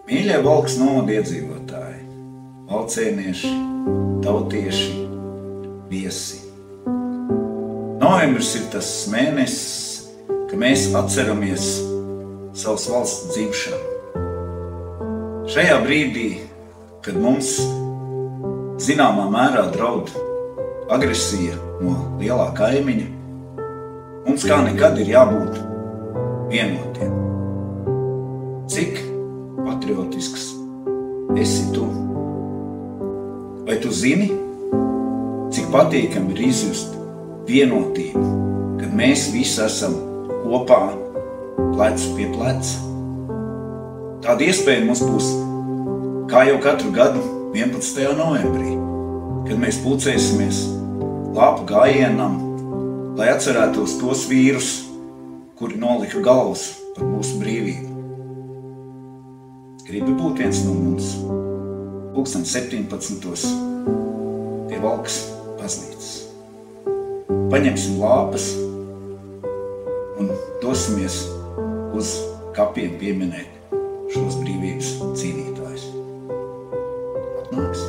Mīļie Valkas novada iedzīvotāji, valcēnieši, tautieši, viesi. Novembris ir tas mēnesis, ka mēs atceramies savas valsts dzimšanu. Šajā brīdī, kad mums zināmā mērā draud agresija no lielā kaimiņa, mums kā nekad ir jābūt vienotiem. Cik patriotisks esi tu? Vai tu zini, cik patīkami ir izjust vienotību, kad mēs visi esam kopā, plecu pie pleca? Tāda iespēja mums būs, kā jau katru gadu, 11. novembrī, kad mēs pulcēsimies lāpu gājienam, lai atcerētos tos vīrus, kuri nolika galvas par mūsu brīvību. Gribi būt viens no mums, 17. pie Valkas baznīcas. Paņemsim lāpas un dosimies uz kapiem pieminēt šos brīvības cīnītājus. Atnāks!